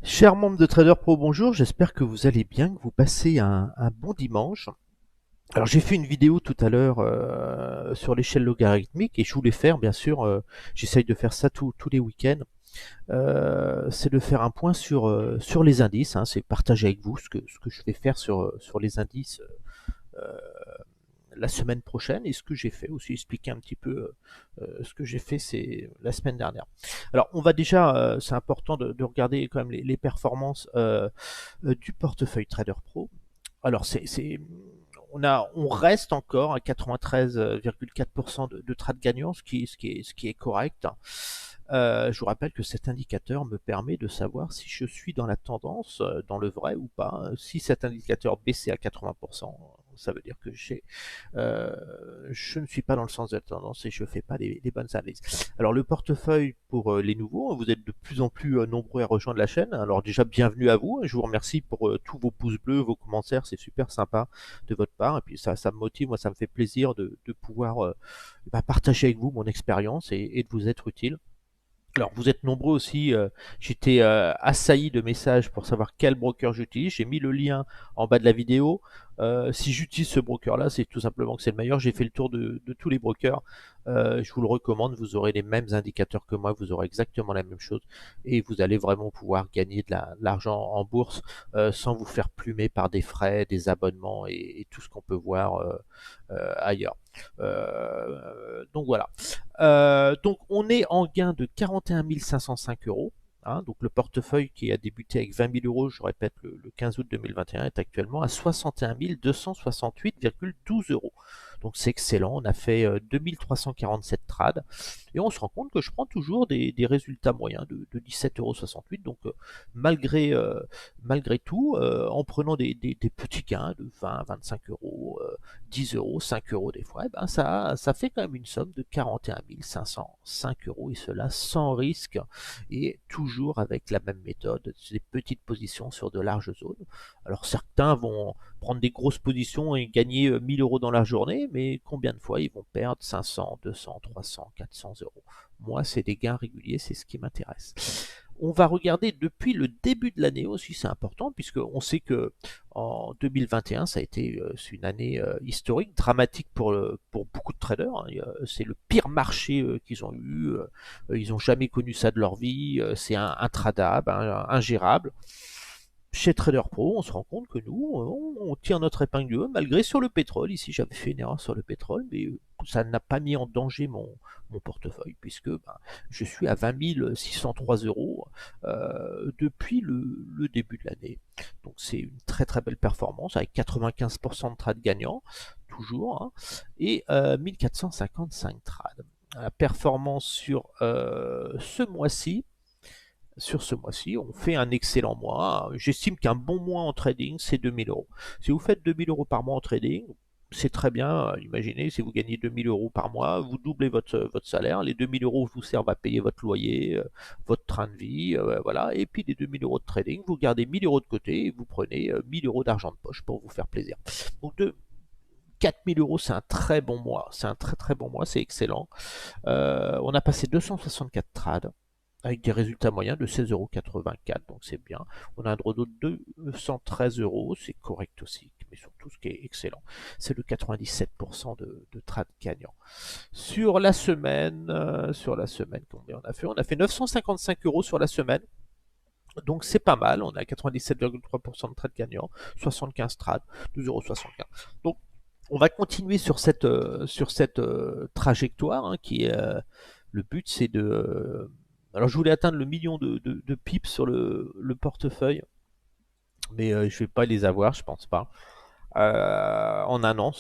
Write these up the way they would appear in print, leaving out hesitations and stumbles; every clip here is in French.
Chers membres de Trader Pro, bonjour, j'espère que vous allez bien, que vous passez un bon dimanche. Alors j'ai fait une vidéo tout à l'heure sur l'échelle logarithmique et je voulais faire, bien sûr, j'essaye de faire ça tous les week-ends, c'est de faire un point sur les indices, hein, c'est partager avec vous ce que je vais faire sur les indices euh, la semaine prochaine et ce que j'ai fait aussi, expliquer un petit peu ce que j'ai fait c'est la semaine dernière. Alors on va déjà, c'est important de regarder quand même les performances du portefeuille Trader Pro. Alors on reste encore à 93,4% de trades gagnants, ce qui est correct. Je vous rappelle que cet indicateur me permet de savoir si je suis dans la tendance, dans le vrai ou pas. Si cet indicateur baissait à 80%, ça veut dire que je ne suis pas dans le sens de la tendance et je ne fais pas les bonnes analyses. Alors le portefeuille pour les nouveaux, vous êtes de plus en plus nombreux à rejoindre la chaîne. Alors déjà bienvenue à vous, je vous remercie pour tous vos pouces bleus, vos commentaires, c'est super sympa de votre part. Et puis ça me motive, moi ça me fait plaisir de pouvoir partager avec vous mon expérience et de vous être utile. Alors, vous êtes nombreux aussi. J'étais assailli de messages pour savoir quel broker j'utilise. J'ai mis le lien en bas de la vidéo. Si j'utilise ce broker-là, c'est tout simplement que c'est le meilleur. J'ai fait le tour de tous les brokers. Je vous le recommande. Vous aurez les mêmes indicateurs que moi. Vous aurez exactement la même chose. Et vous allez vraiment pouvoir gagner de l'argent en bourse sans vous faire plumer par des frais, des abonnements et tout ce qu'on peut voir ailleurs. Donc voilà. Donc on est en gain de 41 505 euros. Hein, donc le portefeuille qui a débuté avec 20 000 euros, je répète, le 15 août 2021 est actuellement à 61 268,12 euros. Donc c'est excellent, on a fait 2347 trades et on se rend compte que je prends toujours des résultats moyens de 17,68 €. Donc malgré tout, en prenant des petits gains de 20, 25 euros, 10 euros, 5 euros des fois, eh ben ça fait quand même une somme de 41 505 euros et cela sans risque et toujours avec la même méthode, des petites positions sur de larges zones. Alors certains vont prendre des grosses positions et gagner 1000 euros dans la journée, mais combien de fois ils vont perdre 500, 200, 300, 400 euros? Moi, c'est des gains réguliers, c'est ce qui m'intéresse. On va regarder depuis le début de l'année aussi, c'est important, puisqu'on sait que en 2021, ça a été une année historique, dramatique pour beaucoup de traders. Hein. C'est le pire marché qu'ils ont eu. Ils n'ont jamais connu ça de leur vie. C'est intradable, ingérable. Chez Trader Pro, on se rend compte que nous, on tire notre épingle du jeu, malgré sur le pétrole. Ici, j'avais fait une erreur sur le pétrole, mais ça n'a pas mis en danger mon portefeuille, puisque je suis à 20 603 euros depuis le début de l'année. Donc c'est une très très belle performance, avec 95% de trades gagnants, toujours, hein, et 1455 trades. La performance sur ce mois-ci, on fait un excellent mois. J'estime qu'un bon mois en trading, c'est 2000 euros. Si vous faites 2000 euros par mois en trading, c'est très bien. Imaginez, si vous gagnez 2000 euros par mois, vous doublez votre salaire. Les 2000 euros vous servent à payer votre loyer, votre train de vie, voilà. Et puis les 2000 euros de trading, vous gardez 1000 euros de côté et vous prenez 1000 euros d'argent de poche pour vous faire plaisir. Donc de 4000 euros, c'est un très bon mois. C'est un très très bon mois, c'est excellent. On a passé 264 trades avec des résultats moyens de 16,84 €, donc c'est bien. On a un droit de 213 euros, c'est correct aussi, mais surtout ce qui est excellent, c'est le 97% de trades gagnants. Sur la semaine, combien on a fait? On a fait 955 euros sur la semaine. Donc c'est pas mal, on a 97,3% de trades gagnants, 75 trades, 12,75 €. Donc on va continuer sur cette trajectoire qui est le but, c'est de alors je voulais atteindre le million de pips sur le portefeuille, mais je vais pas les avoir, je pense pas. En un an,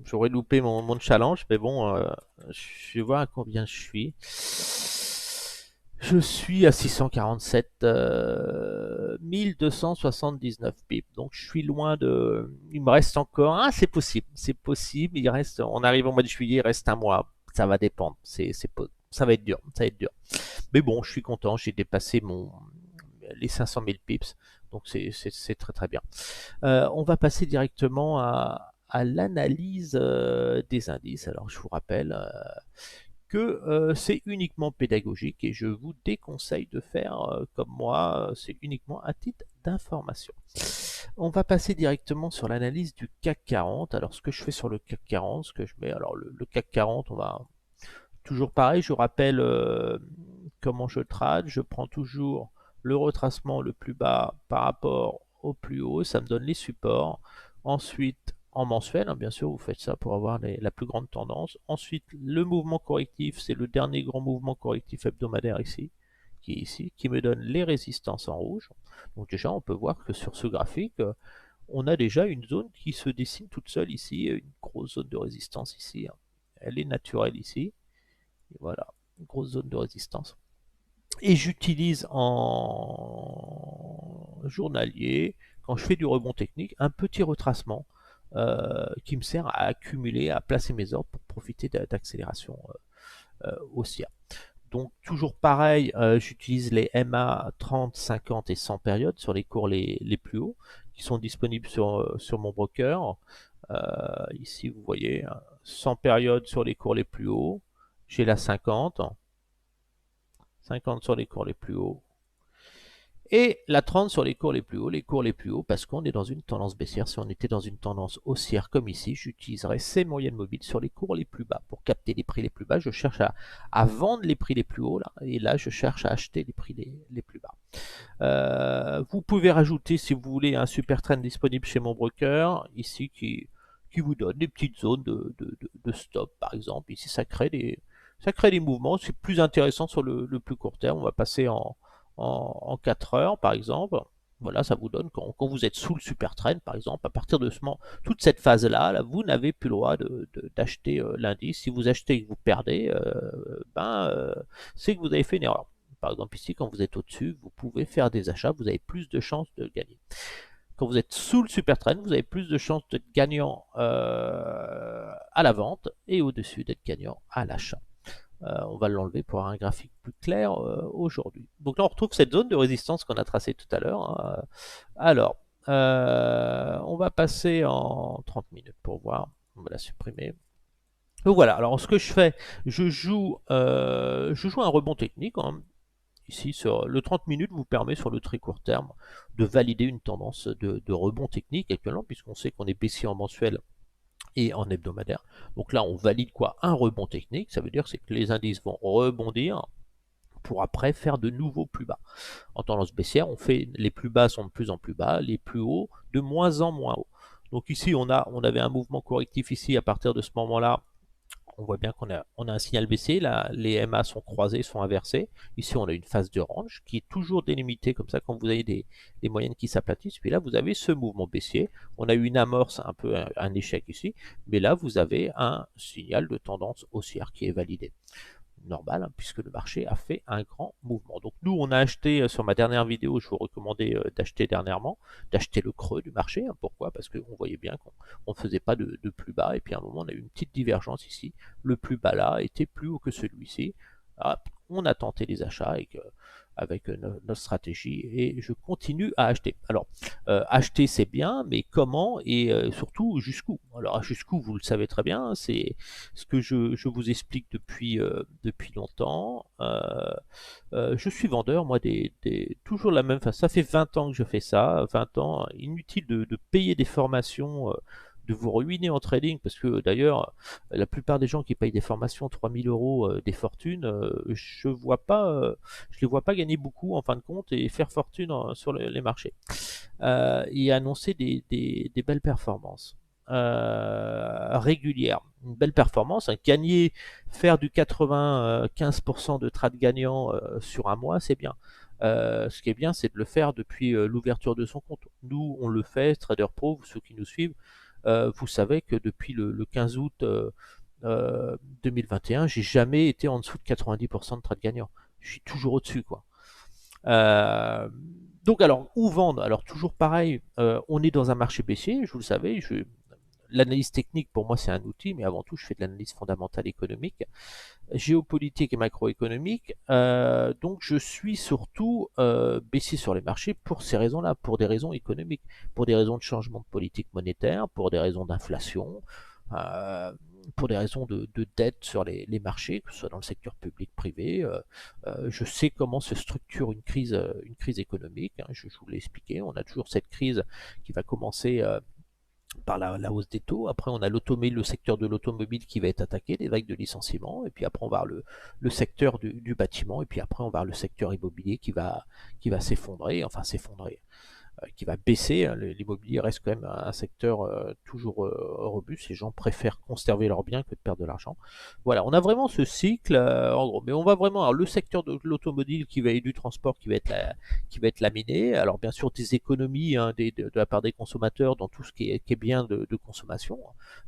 j'aurais loupé mon challenge, mais bon, je vais voir à combien je suis. Je suis à 647 1279 pips, donc je suis loin de. Il me reste encore. Ah, c'est possible. Il reste. On arrive au mois de juillet, il reste un mois. Ça va dépendre. Ça va être dur. Ça va être dur. Mais bon, je suis content. J'ai dépassé les 500 000 pips, donc c'est très très bien. On va passer directement à l'analyse des indices. Alors je vous rappelle que c'est uniquement pédagogique et je vous déconseille de faire comme moi, c'est uniquement à titre d'information. On va passer directement sur l'analyse du CAC 40. Alors ce que je fais sur le CAC 40, ce que je mets, alors le CAC 40, on va toujours pareil, je rappelle comment je trade, je prends toujours le retracement le plus bas par rapport au plus haut, ça me donne les supports. Ensuite, en mensuel, hein, bien sûr, vous faites ça pour avoir la plus grande tendance. Ensuite, le mouvement correctif, c'est le dernier grand mouvement correctif hebdomadaire ici, qui me donne les résistances en rouge. Donc déjà, on peut voir que sur ce graphique, on a déjà une zone qui se dessine toute seule ici, une grosse zone de résistance ici. Hein. Elle est naturelle ici. Et voilà, une grosse zone de résistance. Et j'utilise en journalier, quand je fais du rebond technique, un petit retracement qui me sert à accumuler, à placer mes ordres pour profiter d'accélération haussière. Donc toujours pareil, j'utilise les MA 30, 50 et 100 périodes sur les cours les plus hauts qui sont disponibles sur mon broker. Ici vous voyez 100 périodes sur les cours les plus hauts. J'ai la 50 sur les cours les plus hauts. Et la 30 sur les cours les plus hauts, parce qu'on est dans une tendance baissière. Si on était dans une tendance haussière comme ici, j'utiliserais ces moyennes mobiles sur les cours les plus bas. Pour capter les prix les plus bas, je cherche à vendre les prix les plus hauts, là, et là, je cherche à acheter les prix les plus bas. Vous pouvez rajouter, si vous voulez, un super trend disponible chez mon broker, ici, qui vous donne des petites zones de stop, par exemple. Ici, ça crée des mouvements. C'est plus intéressant sur le plus court terme. On va passer en 4 heures, par exemple. Voilà, ça vous donne, quand vous êtes sous le super trend, par exemple, à partir de toute cette phase-là, là, vous n'avez plus le droit d'acheter l'indice. Si vous achetez et que vous perdez, c'est que vous avez fait une erreur. Par exemple, ici, quand vous êtes au-dessus, vous pouvez faire des achats, vous avez plus de chances de gagner. Quand vous êtes sous le super trend, vous avez plus de chances d'être gagnant à la vente et au-dessus d'être gagnant à l'achat. On va l'enlever pour avoir un graphique plus clair aujourd'hui. Donc là, on retrouve cette zone de résistance qu'on a tracée tout à l'heure. Hein. Alors, on va passer en 30 minutes pour voir. On va la supprimer. Donc voilà, alors ce que je fais, je joue un rebond technique. Hein. Ici, sur le 30 minutes vous permet sur le très court terme de valider une tendance de rebond technique actuellement, puisqu'on sait qu'on est baissier en mensuel et en hebdomadaire. Donc là, on valide quoi? Un rebond technique. Ça veut dire que les indices vont rebondir pour après faire de nouveaux plus bas. En tendance baissière, les plus bas sont de plus en plus bas, les plus hauts de moins en moins hauts. Donc ici, on avait un mouvement correctif ici à partir de ce moment-là. On voit bien qu'on a un signal baissier, là, les MA sont croisés, sont inversés. Ici, on a une phase de range qui est toujours délimitée comme ça quand vous avez des moyennes qui s'aplatissent. Puis là, vous avez ce mouvement baissier. On a eu une amorce, un peu un échec ici. Mais là, vous avez un signal de tendance haussière qui est validé. Normal, hein, puisque le marché a fait un grand mouvement. Donc nous, on a acheté, sur ma dernière vidéo, je vous recommandais d'acheter dernièrement, d'acheter le creux du marché. Hein. Pourquoi? Parce qu'on voyait bien qu'on ne faisait pas de plus bas, et puis à un moment, on a eu une petite divergence ici. Le plus bas là était plus haut que celui-ci. On a tenté les achats avec notre stratégie, et je continue à acheter. Alors, acheter c'est bien, mais comment et surtout jusqu'où? Alors jusqu'où, vous le savez très bien, c'est ce que je vous explique depuis longtemps. Je suis vendeur, moi, toujours la même façon. Ça fait 20 ans que je fais ça, 20 ans, inutile de payer des formations, de vous ruiner en trading, parce que d'ailleurs, la plupart des gens qui payent des formations 3000 € des fortunes, je les vois pas gagner beaucoup en fin de compte et faire fortune sur les marchés. Et annoncer des belles performances. Régulières, une belle performance, gagner, faire du 95% de trade gagnant sur un mois, c'est bien. Ce qui est bien, c'est de le faire depuis l'ouverture de son compte. Nous, on le fait, Trader Pro, ceux qui nous suivent, vous savez que depuis le 15 août 2021, j'ai jamais été en dessous de 90% de trade gagnant. Je suis toujours au-dessus, quoi. Donc alors, où vendre? Alors toujours pareil, on est dans un marché baissier, vous le savez, l'analyse technique pour moi c'est un outil, mais avant tout je fais de l'analyse fondamentale économique, géopolitique et macroéconomique, donc je suis surtout baissier sur les marchés pour ces raisons-là, pour des raisons économiques, pour des raisons de changement de politique monétaire, pour des raisons d'inflation, pour des raisons de dette sur les marchés, que ce soit dans le secteur public, privé. Je sais comment se structure une crise économique, hein, je vous l'ai expliqué. On a toujours cette crise qui va commencer par la hausse des taux. Après, on a le secteur de l'automobile qui va être attaqué, des vagues de licenciements. Et puis après, on va avoir le secteur du bâtiment. Et puis après, on va avoir le secteur immobilier qui va s'effondrer, enfin s'effondrer, qui va baisser. L'immobilier reste quand même un secteur toujours robuste. Les gens préfèrent conserver leurs biens que de perdre de l'argent. Voilà, on a vraiment ce cycle en gros. Mais on va vraiment avoir le secteur de l'automobile et du transport qui va être laminé. Alors bien sûr des économies, hein, de la part des consommateurs dans tout ce qui est bien de consommation.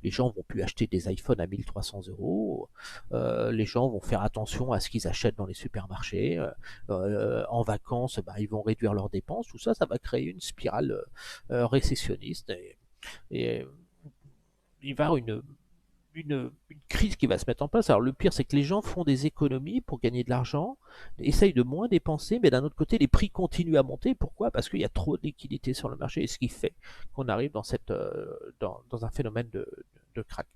Les gens vont plus acheter des iPhones à 1300 euros. Les gens vont faire attention à ce qu'ils achètent dans les supermarchés. En vacances, bah, ils vont réduire leurs dépenses. Tout ça, ça va créer une spirale récessionniste et il va y avoir une crise qui va se mettre en place. Alors le pire, c'est que les gens font des économies pour gagner de l'argent, essayent de moins dépenser, mais d'un autre côté, les prix continuent à monter. Pourquoi? Parce qu'il y a trop de liquidités sur le marché, et ce qui fait qu'on arrive dans un phénomène de crack.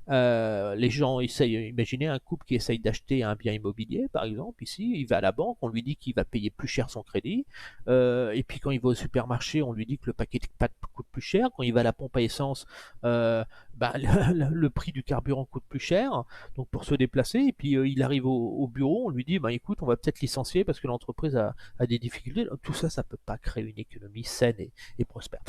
Les gens essayent, imaginez un couple qui essaye d'acheter un bien immobilier, par exemple, ici, il va à la banque, on lui dit qu'il va payer plus cher son crédit, et puis quand il va au supermarché, on lui dit que le paquet de pâtes coûte plus cher, quand il va à la pompe à essence, bah, le prix du carburant coûte plus cher, donc pour se déplacer, et puis il arrive au bureau, on lui dit, bah, écoute, on va peut-être licencier parce que l'entreprise a des difficultés. Tout ça, ça peut pas créer une économie saine et prospère.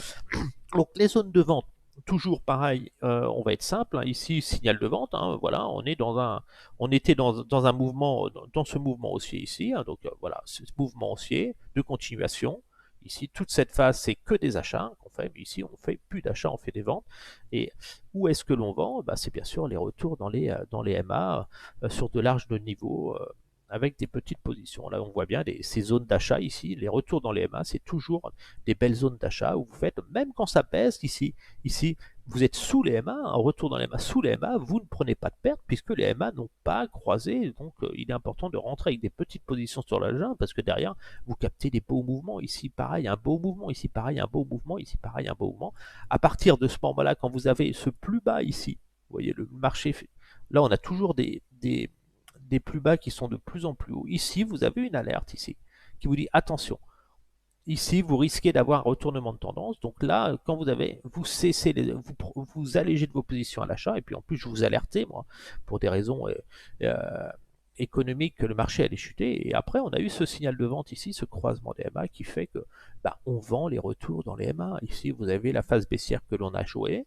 Donc les zones de vente, toujours pareil, on va être simple, hein, ici signal de vente, hein, voilà, on était dans un mouvement, dans ce mouvement haussier ici, hein, donc voilà, ce mouvement haussier de continuation. Ici, toute cette phase, c'est que des achats qu'on fait, mais ici, on fait plus d'achats, on fait des ventes. Et où est-ce que l'on vend? Bah, c'est bien sûr les retours dans les MA sur de larges niveaux. Avec des petites positions. Là, on voit bien ces zones d'achat ici. Les retours dans les MA, c'est toujours des belles zones d'achat où vous faites, même quand ça pèse ici, vous êtes sous les MA, un retour dans les MA, sous les MA, vous ne prenez pas de perte puisque les MA n'ont pas croisé. Donc, il est important de rentrer avec des petites positions sur l'agent parce que derrière, vous captez des beaux mouvements. Ici, pareil, un beau mouvement. Ici, pareil, un beau mouvement. Ici, pareil, un beau mouvement. À partir de ce moment-là, quand vous avez ce plus bas ici, vous voyez, le marché, là, on a toujours des plus bas qui sont de plus en plus hauts. Ici, vous avez une alerte ici qui vous dit attention. Ici, vous risquez d'avoir un retournement de tendance. Donc là, quand vous cessez, vous allégez de vos positions à l'achat. Et puis en plus, je vous alertais, moi, pour des raisons économiques, que le marché allait chuter. Et après, on a eu ce signal de vente ici, ce croisement des MA qui fait que bah, on vend les retours dans les MA. Ici, vous avez la phase baissière que l'on a jouée.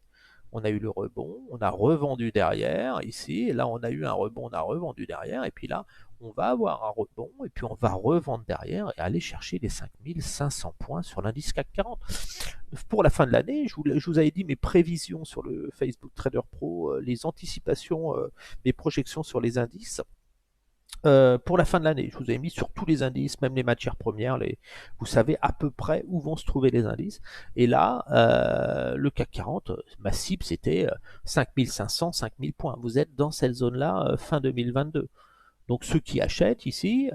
On a eu le rebond, on a revendu derrière ici, et là on a eu un rebond, on a revendu derrière, et puis là on va avoir un rebond, et puis on va revendre derrière et aller chercher les 5500 points sur l'indice CAC 40. Pour la fin de l'année, je vous avais dit mes prévisions sur le Facebook Trader Pro, les anticipations, mes projections sur les indices. Pour la fin de l'année, je vous ai mis sur tous les indices, même les matières premières, vous savez à peu près où vont se trouver les indices. Et là, le CAC 40, ma cible c'était 5500, 5000 points. Vous êtes dans cette zone-là fin 2022. Donc ceux qui achètent ici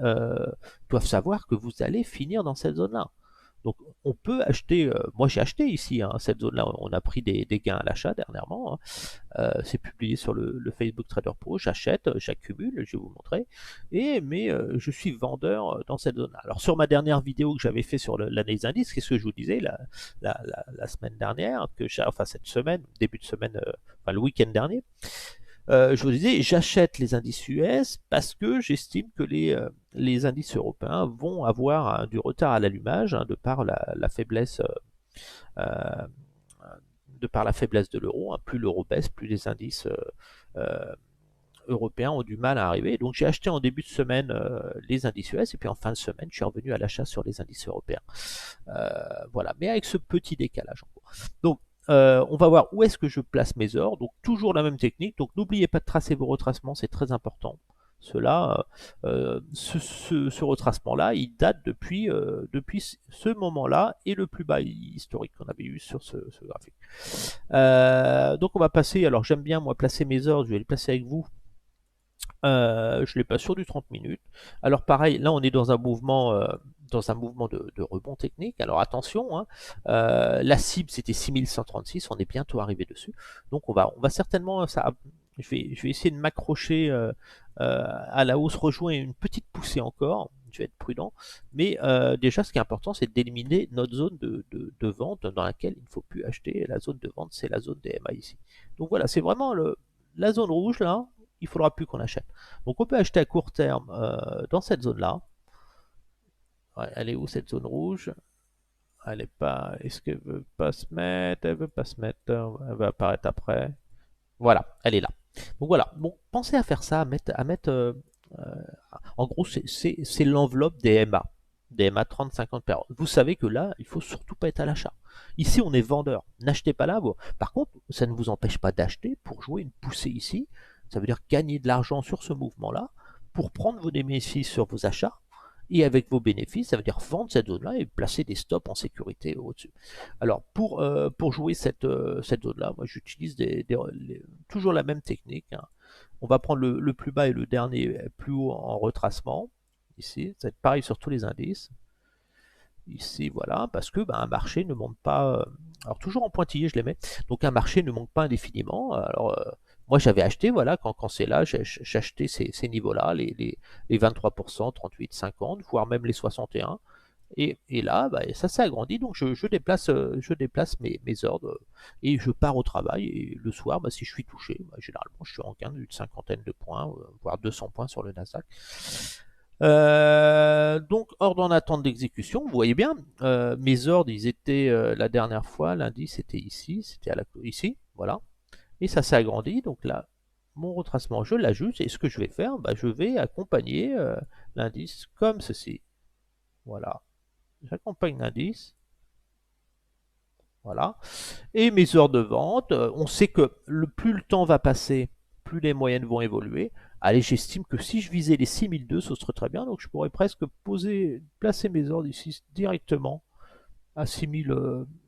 doivent savoir que vous allez finir dans cette zone-là. Donc on peut acheter, moi j'ai acheté ici, hein, cette zone-là, on a pris des gains à l'achat dernièrement, hein. C'est publié sur le Facebook Trader Pro, j'achète, j'accumule, je vais vous montrer, mais je suis vendeur dans cette zone-là. Alors sur ma dernière vidéo que j'avais fait sur l'analyse d'indice, qu'est-ce que je vous disais la semaine dernière, enfin cette semaine, début de semaine, enfin le week-end dernier, je vous disais, j'achète les indices US parce que j'estime que les indices européens vont avoir du retard à l'allumage, hein, de par la faiblesse euh, de par la faiblesse de l'euro. Hein. Plus l'euro baisse, plus les indices euh, européens ont du mal à arriver. Donc j'ai acheté en début de semaine les indices US et puis en fin de semaine, je suis revenu à l'achat sur les indices européens. Voilà, mais avec ce petit décalage en gros. Donc on va voir où est-ce que je place mes ordres. Donc toujours la même technique. Donc n'oubliez pas de tracer vos retracements, c'est très important. Cela, ce retracement-là, il date depuis ce moment-là et le plus bas historique qu'on avait eu sur ce graphique. Donc on va passer, alors j'aime bien moi placer mes ordres, je vais les placer avec vous. Je les place sur du 30 minutes. Alors pareil, là on est dans un mouvement de rebond technique. Alors attention, hein, la cible c'était 6136, on est bientôt arrivé dessus. Donc on va certainement, je vais essayer de m'accrocher à la hausse, rejoindre une petite poussée encore. Je vais être prudent. Mais déjà, ce qui est important, c'est d'éliminer notre zone de vente dans laquelle il ne faut plus acheter. La zone de vente, c'est la zone des MA ici. Donc voilà, c'est vraiment la zone rouge là. Il ne faudra plus qu'on achète. Donc on peut acheter à court terme dans cette zone-là. Ouais, elle est où cette zone rouge? Elle est pas. Est-ce qu'elle veut pas se mettre? Elle veut pas se mettre. Elle va apparaître après. Voilà, elle est là. Donc voilà. Bon, pensez à faire ça, euh, en gros, c'est l'enveloppe des MA 30-50 per heure. Vous savez que là, il faut surtout pas être à l'achat. Ici, on est vendeur. N'achetez pas là. Par contre, ça ne vous empêche pas d'acheter pour jouer une poussée ici. Ça veut dire gagner de l'argent sur ce mouvement-là pour prendre vos bénéfices sur vos achats. Et avec vos bénéfices, ça veut dire vendre cette zone-là et placer des stops en sécurité au-dessus. Alors, pour jouer cette zone-là, moi, j'utilise toujours la même technique, hein. On va prendre le plus bas et le dernier plus haut en retracement. Ici, ça va être pareil sur tous les indices. Ici, voilà, parce que un marché ne monte pas. Alors, toujours en pointillé, je les mets. Donc, un marché ne monte pas indéfiniment. Alors, moi, j'avais acheté, voilà, quand c'est là, j'achetais ces niveaux-là, les 23%, 38, 50, voire même les 61. Et là, ça s'est agrandi, donc je déplace mes ordres et je pars au travail. Et le soir, si je suis touché, généralement, je suis en gain d'une cinquantaine de points, voire 200 points sur le Nasdaq. Donc, ordre en attente d'exécution. Vous voyez bien, mes ordres, ils étaient la dernière fois, l'indice c'était ici, ici, voilà. Et ça s'est agrandi, donc là, mon retracement, je l'ajuste. Et ce que je vais faire, je vais accompagner l'indice comme ceci. Voilà. J'accompagne l'indice. Voilà. Et mes heures de vente, on sait que plus le temps va passer, plus les moyennes vont évoluer. Allez, j'estime que si je visais les 6002, ce serait très bien. Donc je pourrais presque placer mes ordres ici directement à 6000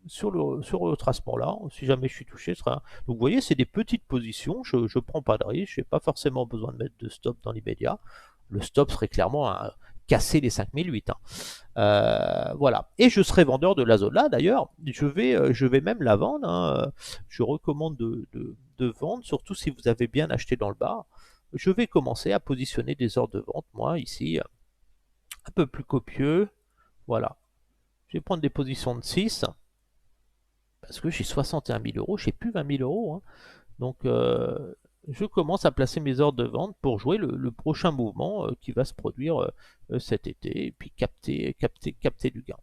sur le tracement là. Si jamais je suis touché, ce sera. Donc vous voyez, c'est des petites positions. Je ne prends pas de risque. Je n'ai pas forcément besoin de mettre de stop dans l'immédiat. Le stop serait clairement casser les 5008. Hein. Voilà. Et je serai vendeur de la zone là. D'ailleurs, je vais même la vendre. Hein. Je recommande de vendre, surtout si vous avez bien acheté dans le bas. Je vais commencer à positionner des ordres de vente, moi, ici, un peu plus copieux. Voilà. Je vais prendre des positions de 6 parce que j'ai 61 000 euros, j'ai plus 20 000 euros. Hein. Donc, je commence à placer mes ordres de vente pour jouer le prochain mouvement qui va se produire cet été et puis capter du gain.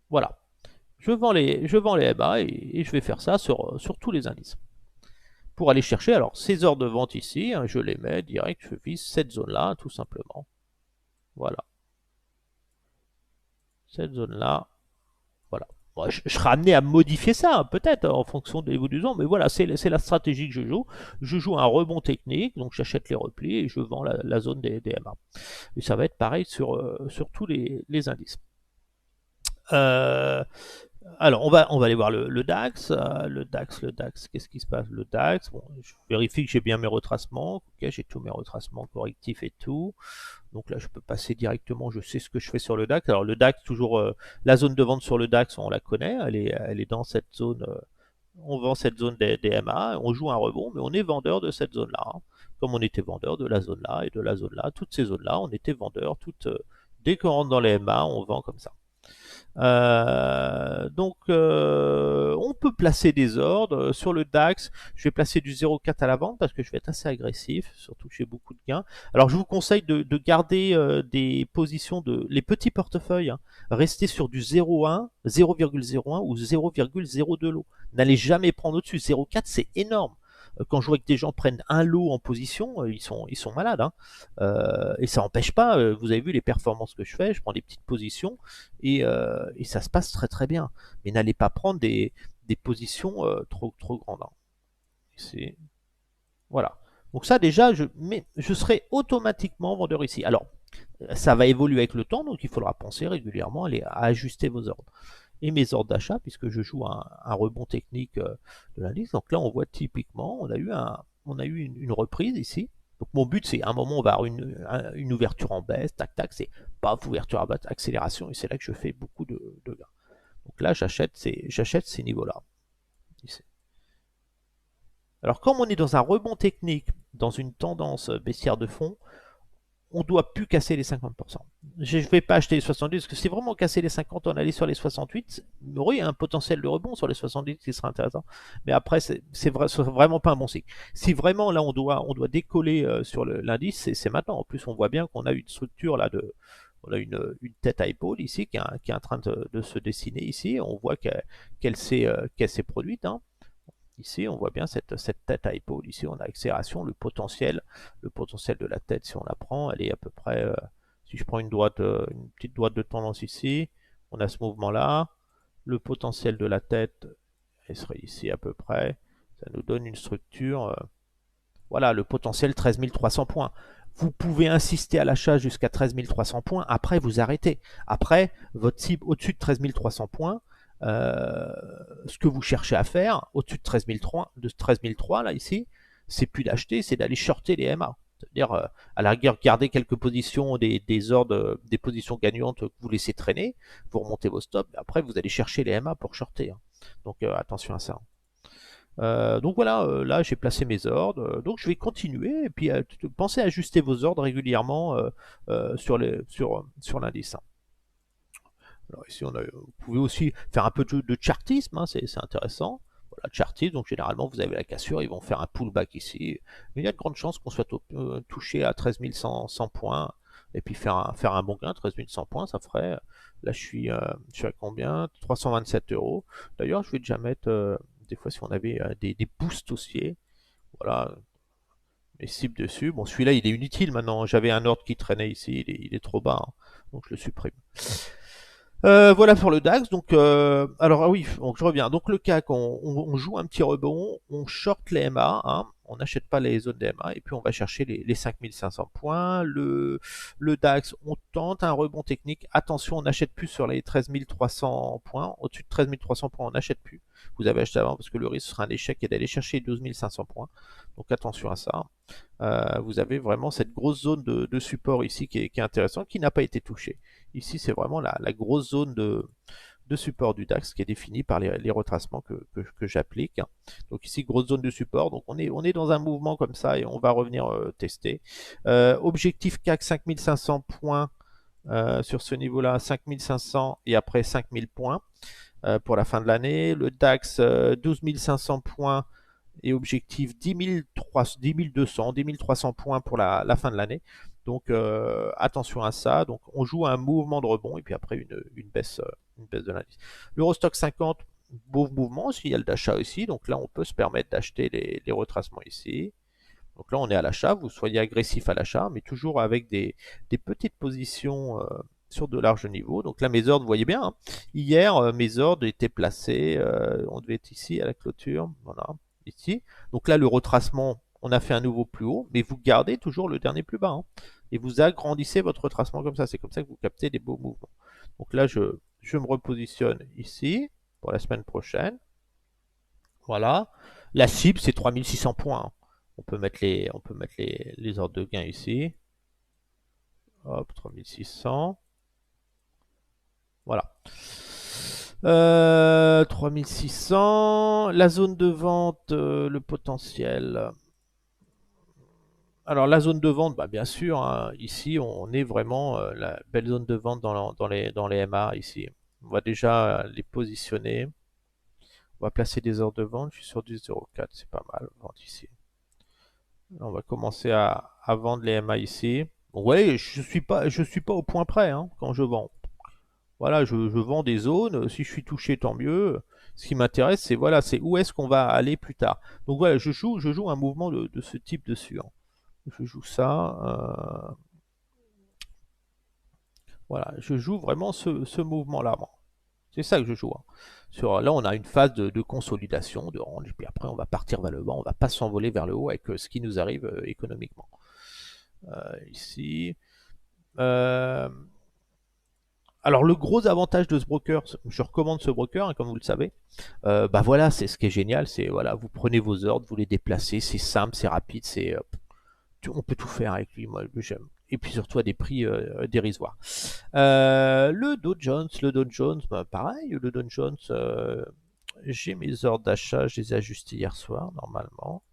Voilà. Je vends les MA et je vais faire ça sur tous les indices. Pour aller chercher, alors ces ordres de vente ici, hein, je les mets direct, je vise cette zone-là, tout simplement. Voilà. Cette zone-là, voilà. Bon, je serai amené à modifier ça, hein, peut-être, en fonction de l'évolution, mais voilà, c'est la stratégie que je joue. Je joue un rebond technique, donc j'achète les replis et je vends la zone des MA. Et ça va être pareil sur tous les indices. Alors, on va aller voir le DAX. Le DAX, qu'est-ce qui se passe? Le DAX, bon, je vérifie que j'ai bien mes retracements. Ok, j'ai tous mes retracements correctifs et tout. Donc là, je peux passer directement, je sais ce que je fais sur le DAX. Alors, le DAX, toujours, la zone de vente sur le DAX, on la connaît. Elle est dans cette zone. On vend cette zone des MA. On joue un rebond, mais on est vendeur de cette zone-là. Hein. Comme on était vendeur de la zone là et de la zone là. Toutes ces zones-là, on était vendeur. Dès qu'on rentre dans les MA, on vend comme ça. On peut placer des ordres sur le DAX. Je vais placer du 0,4 à la vente parce que je vais être assez agressif, surtout que j'ai beaucoup de gains. Alors je vous conseille de garder des positions les petits portefeuilles. Hein. Restez sur du 0,1, 0,01 ou 0,02 lot. N'allez jamais prendre au-dessus. 0,4 c'est énorme. Quand je vois que des gens prennent un lot en position, ils sont malades. Hein. Et ça n'empêche pas, vous avez vu les performances que je fais, je prends des petites positions et ça se passe très très bien. Mais n'allez pas prendre des positions trop grandes. Hein. Voilà. Donc ça déjà, je serai automatiquement vendeur ici. Alors, ça va évoluer avec le temps, donc il faudra penser régulièrement à ajuster vos ordres. Et mes ordres d'achat, puisque je joue un rebond technique de l'indice. Donc là, on voit typiquement, on a eu une reprise ici. Donc mon but, c'est à un moment, on va avoir une ouverture en baisse, tac, tac, c'est paf, ouverture à baisse, accélération, et c'est là que je fais beaucoup de gains. Donc là, j'achète ces niveaux-là. Alors comme on est dans un rebond technique, dans une tendance baissière de fond, on doit plus casser les 50%. Je ne vais pas acheter les 70, parce que si vraiment casser les 50, on allait sur les 68, oui, il y a un potentiel de rebond sur les 70 qui sera intéressant. Mais après, c'est vraiment pas un bon cycle. Si vraiment là, on doit décoller sur l'indice, c'est maintenant. En plus, on voit bien qu'on a une structure là on a une tête à épaule ici qui est en train de se dessiner ici. On voit qu'elle s'est produite. Hein. Ici, on voit bien cette tête à épaule. Ici, on a accélération, le potentiel de la tête, si on la prend, elle est à peu près, si je prends une petite droite de tendance ici, on a ce mouvement-là, le potentiel de la tête, elle serait ici à peu près, ça nous donne une structure, voilà, le potentiel 13 300 points. Vous pouvez insister à l'achat jusqu'à 13 300 points, après vous arrêtez. Après, votre cible au-dessus de 13 300 points, ce que vous cherchez à faire, au-dessus de 13 300, là, ici, c'est plus d'acheter, c'est d'aller shorter les MA. C'est-à-dire, à la rigueur, garder quelques positions, des ordres, des positions gagnantes que vous laissez traîner, vous remontez vos stops, après vous allez chercher les MA pour shorter. Hein. Donc attention à ça. Donc voilà, là j'ai placé mes ordres, donc je vais continuer et puis pensez à ajuster vos ordres régulièrement sur l'indice. Hein. Alors ici vous pouvez aussi faire un peu de chartisme, hein, c'est intéressant. Voilà, chartisme, donc généralement vous avez la cassure, ils vont faire un pullback ici. Mais il y a de grandes chances qu'on soit touché à 13 100 points et puis faire un bon gain, 13 100 points, ça ferait, là je suis à combien? 327 euros. D'ailleurs je vais déjà mettre, des fois si on avait des boosts haussiers, voilà, mes cibles dessus. Bon celui-là il est inutile maintenant, j'avais un ordre qui traînait ici, il est trop bas, hein, donc je le supprime. Voilà pour le DAX. Donc, alors oui, donc je reviens. Donc le CAC, on joue un petit rebond, on short les MA, hein, on n'achète pas les zones des MA, et puis on va chercher les 5500 points. Le DAX, on tente un rebond technique. Attention, on n'achète plus sur les 13 300 points. Au-dessus de 13 300 points, on n'achète plus. Vous avez acheté avant parce que le risque sera un échec et d'aller chercher 12 500 points. Donc attention à ça. Vous avez vraiment cette grosse zone de support ici qui est intéressante, qui n'a pas été touchée. Ici, c'est vraiment la grosse zone de support du DAX qui est définie par les retracements que j'applique. Donc ici, grosse zone de support. Donc on est dans un mouvement comme ça et on va revenir tester. Objectif CAC 5500 points sur ce niveau-là, 5500 et après 5000 points pour la fin de l'année. Le DAX, 12 500 points et objectif 10 200, 10 300 points pour la fin de l'année. Donc attention à ça. Donc on joue un mouvement de rebond et puis après une baisse de l'indice. L'Eurostock 50, beau mouvement, il y a le d'achat aussi. Donc là on peut se permettre d'acheter les retracements ici. Donc là on est à l'achat, vous soyez agressif à l'achat, mais toujours avec des petites positions sur de larges niveaux. Donc là mes ordres, vous voyez bien, hein, hier mes ordres étaient placés, on devait être ici à la clôture, voilà, ici. Donc là le retracement, on a fait un nouveau plus haut, mais vous gardez toujours le dernier plus bas. Hein, et vous agrandissez votre retracement comme ça, c'est comme ça que vous captez des beaux mouvements. Donc là je me repositionne ici pour la semaine prochaine. Voilà. La cible c'est 3600 points. Hein. On peut mettre les ordres de gain ici. Hop, 3600. Voilà. 3600. La zone de vente, le potentiel. Alors la zone de vente, bah, bien sûr, hein, ici on est vraiment la belle zone de vente dans les MA ici. On va déjà les positionner. On va placer des ordres de vente. Je suis sur du 0,4, c'est pas mal. Vente ici. On va commencer à vendre les MA ici. Bon, ouais, je suis pas au point près hein, quand je vends. Voilà, je vends des zones. Si je suis touché, tant mieux. Ce qui m'intéresse, c'est voilà, c'est où est-ce qu'on va aller plus tard. Donc voilà, je joue un mouvement de ce type dessus. Hein. Je joue ça. Voilà, je joue vraiment ce mouvement-là. Bon. C'est ça que je joue. Hein. Là, on a une phase de consolidation, de range, puis après, on va partir vers le bas. On va pas s'envoler vers le haut avec ce qui nous arrive économiquement. Ici. Alors le gros avantage de ce broker, je recommande ce broker, hein, comme vous le savez. Bah voilà, c'est ce qui est génial, c'est voilà, vous prenez vos ordres, vous les déplacez, c'est simple, c'est rapide, on peut tout faire avec lui, moi j'aime. Et puis surtout à des prix dérisoires. Le Dow Jones, bah, pareil, le Dow Jones, j'ai mes ordres d'achat, je les ai ajustés hier soir normalement.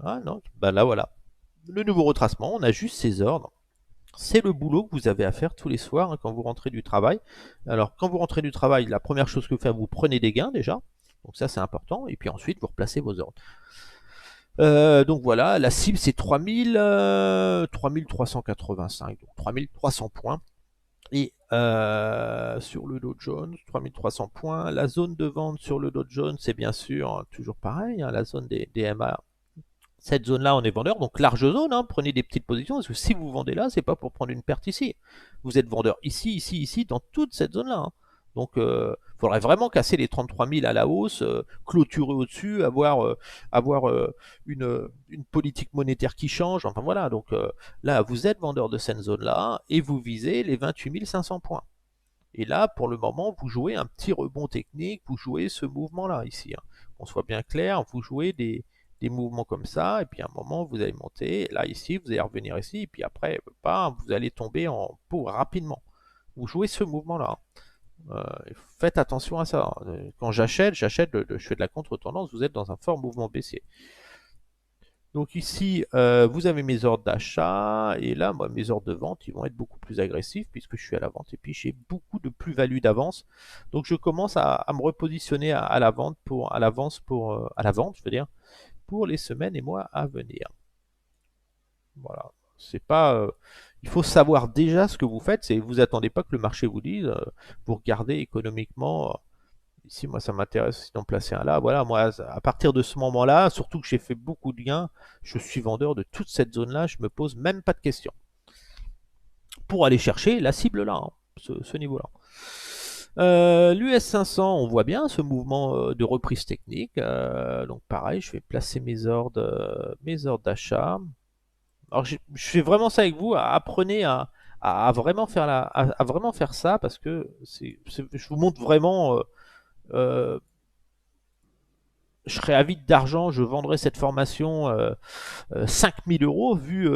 Ah non, bah là voilà. Le nouveau retracement, on a juste ces ordres. C'est le boulot que vous avez à faire tous les soirs hein, quand vous rentrez du travail. Alors, quand vous rentrez du travail, la première chose que vous faites, vous prenez des gains déjà. Donc ça, c'est important. Et puis ensuite, vous replacez vos ordres. Donc voilà, la cible, c'est 3385, donc 3300 points. Et sur le Dow Jones, 3300 points. La zone de vente sur le Dow Jones, c'est bien sûr toujours pareil, hein, la zone des DMA. Cette zone-là, on est vendeur, donc large zone, hein, prenez des petites positions, parce que si vous vendez là, c'est pas pour prendre une perte ici. Vous êtes vendeur ici, ici, ici, dans toute cette zone-là. Hein. Donc, il faudrait vraiment casser les 33 000 à la hausse, clôturer au-dessus, avoir une politique monétaire qui change. Enfin voilà, donc là, vous êtes vendeur de cette zone-là et vous visez les 28 500 points. Et là, pour le moment, vous jouez un petit rebond technique, vous jouez ce mouvement-là ici. Hein. Qu'on soit bien clair, vous jouez des mouvements comme ça, et puis à un moment, vous allez monter, là, ici, vous allez revenir ici, et puis après, vous allez tomber en pot rapidement. Vous jouez ce mouvement-là. Faites attention à ça. Quand j'achète, je fais de la contre-tendance, vous êtes dans un fort mouvement baissier. Donc ici, vous avez mes ordres d'achat, et là, moi, mes ordres de vente, ils vont être beaucoup plus agressifs puisque je suis à la vente, et puis j'ai beaucoup de plus-value d'avance. Donc je commence à me repositionner à la vente à la vente, je veux dire, pour les semaines et mois à venir. Voilà. C'est pas, il faut savoir déjà ce que vous faites. Vous attendez pas que le marché vous dise. Vous regardez économiquement. Ici, moi, ça m'intéresse d'en placer un là. Voilà, moi, à partir de ce moment-là, surtout que j'ai fait beaucoup de gains, je suis vendeur de toute cette zone-là. Je me pose même pas de questions pour aller chercher la cible là, hein, ce niveau-là. L'US 500, on voit bien ce mouvement de reprise technique. Donc pareil, je vais placer mes ordres d'achat. Alors je fais vraiment ça avec vous. Apprenez à vraiment faire à vraiment faire ça parce que je vous montre vraiment. Je serais avide d'argent, je vendrais cette formation 5000 euros, vu